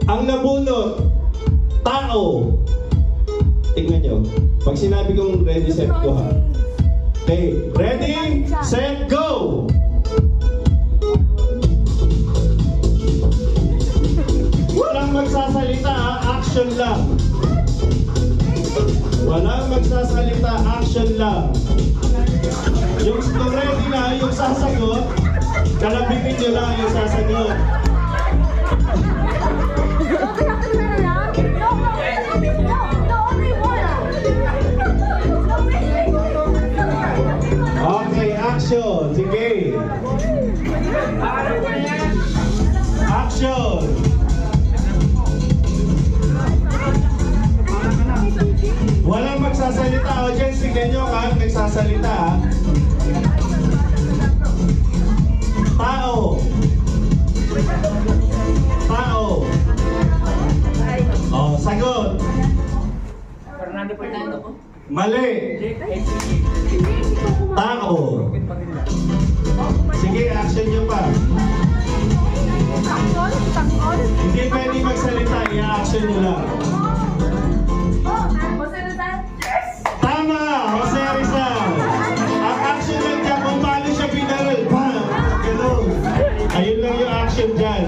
Ang nabunot, tao. Tingnan nyo. Pag sinabi kong ready, set, go ha. Okay, ready, set, go! Walang magsasalita ha, action lang. Walang magsasalita, action lang. Yung ready na, yung sasagot, kalabitin nyo lang yung sasagot. Okay, action. Sige. Action. Walang magsasalita. Audience, tignan nyo ha. Nagsasalita ha. Tao. Tao. Oh, sagot. Fernando po. Mali. Tao. Sige, action nyo pa. Hindi pwede magsalita. I-action nyo lang. Tama! Jose Rizal! Ang action lang dyan kung paano siya pinaril. Bam! Ganun. Ayun lang yung action dyan.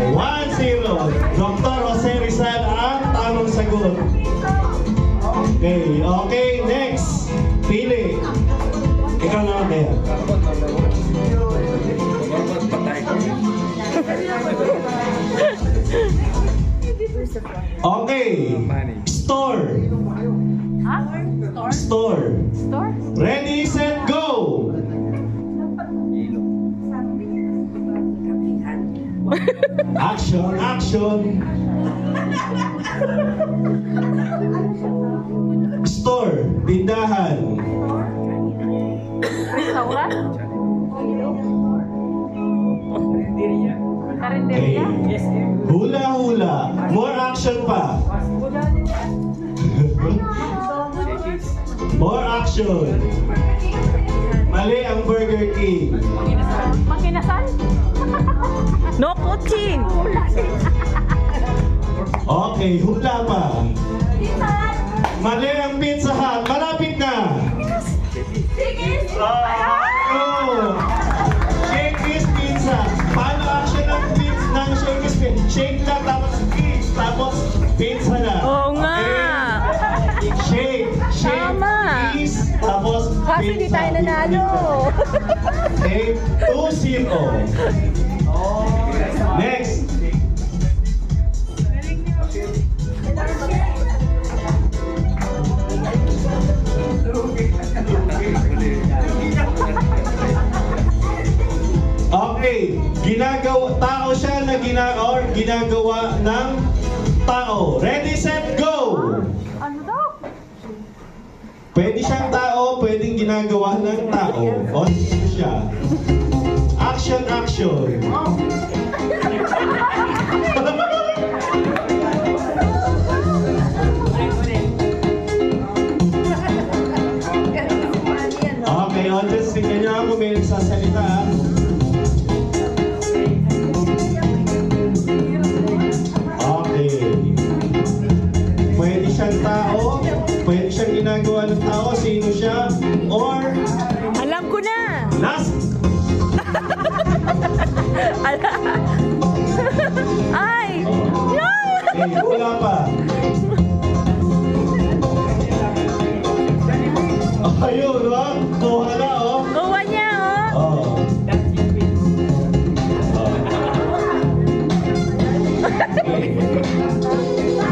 1-0. Dr. Jose Rizal ang tamang sagot. Okay, okay, next. Pili. Ikaw naman kaya. Okay. Store. Store. Ready, set, go! Action, action. Store, tindahan. Okay. Hula hula. More action pa. More action. Mali ang Burger King. Makinasal? No coaching! Okay, hula pa. Mali ang Pizza Hut. Malapit na. Oh. Shakey's Pizza. Paano action ng Shakey's Pizza? Shake lang, tapos cheese, tapos pizza na. Oo nga. Okay. Shake, Tama. cheese, tapos Kasi hindi pizza. tayo nanalo. Okay, 2-0. Next. Okay, tao siya na ginagawa ng tao. Ready, set, go! Ano daw? Pwede siyang tao, pwedeng ginagawa ng tao. O, dito siya. Action, action. Okay, audience, tingnan niyo ako may nagsasalita. Okay. Pwede siyang tao, pwede siyang ginagawa ng tao, sino siya, or Alam ko na! last. Ay! No! Okay, wala pa. Ayun, ha? Kuha na, oh. Kuha niya, oh! Oh.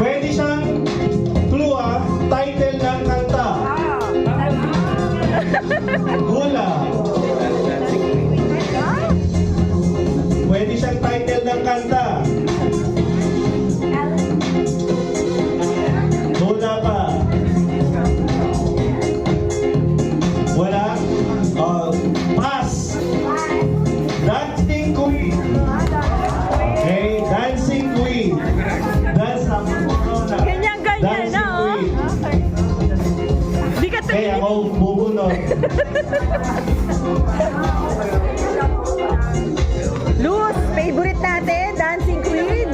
Pwede siyang clue, title ng kanta. Hula. Pwede siyang title ng kanta. Hula pa. Wala? Pass. Dancing Queen. Okay, Dancing Queen. Dance ang corona. Ganyan-ganyan, Dancing no? Queen. Di ka Kaya ako bubunot. Luz, favorite natin, Dancing Queen.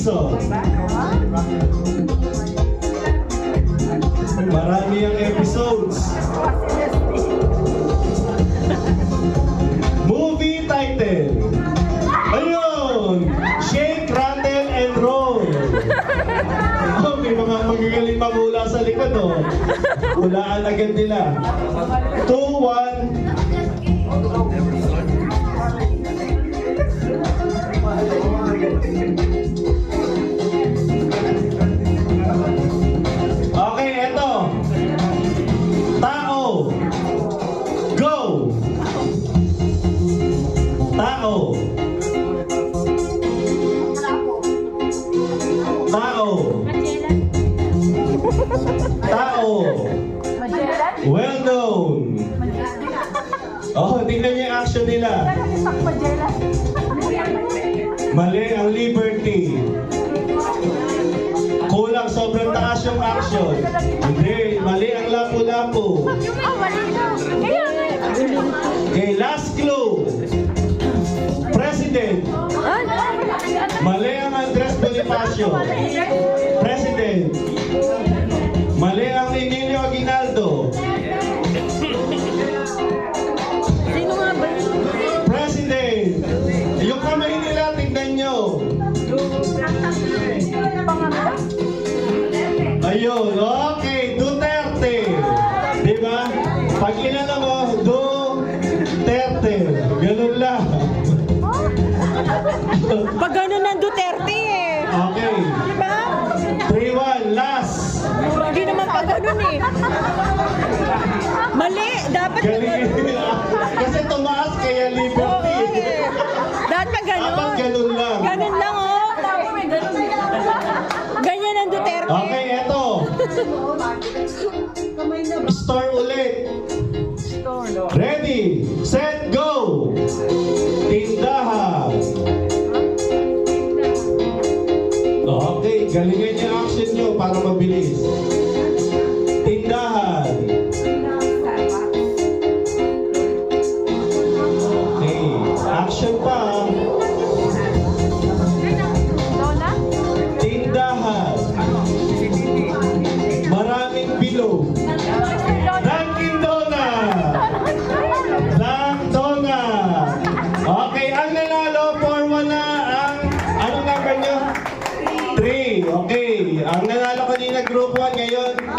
season. Marami ang episodes. Movie title. Ayun! Shake, rattle, and roll. Oh, may mga magagaling mamula sa likod, oh. Hulaan agad nila. 2, 1. Okay, eto. Tao. Go! Tao. Tao. Tao. Magellan? Well known. Oh, tingnan niyo yung action nila. Isang Magellan. Mali ang Liberty. Kulang, sobrang taas yung action. Hindi, mali ang Lapu-Lapu. Ah, mali na. Kaya nga. Okay, last clue. President. Mali ang Andres Bonifacio. President. Mali ang Emilio Aguinaldo. Sino nga ba yun? President. Yung kamay nila, tingnan nyo. Ayun, okay, Duterte. Di ba? Pag inano mo, Duterte. Ganun lang. Pag ganun ng Duterte eh. Okay. Diba? 3-1, last. Hindi naman pag ganun eh. Mali. Dapat Galing. Kasi tumaas kaya Oo Liberty. eh. Dapat pag ganun. Dapat ganun lang. Ganun lang oh. Ganyan ang Duterte. Okay, eto. Store ulit. Ready, set, go! Tindahan. Okay, galingan yung action nyo para mabilis. Tindahan. Okay, action pa. Lola? Tindahan. Maraming bilog. Dunkin Donut. Donut. Okay, ang nanalo, 4-1 na ang, ano number nyo? 3. Okay, ang nanalo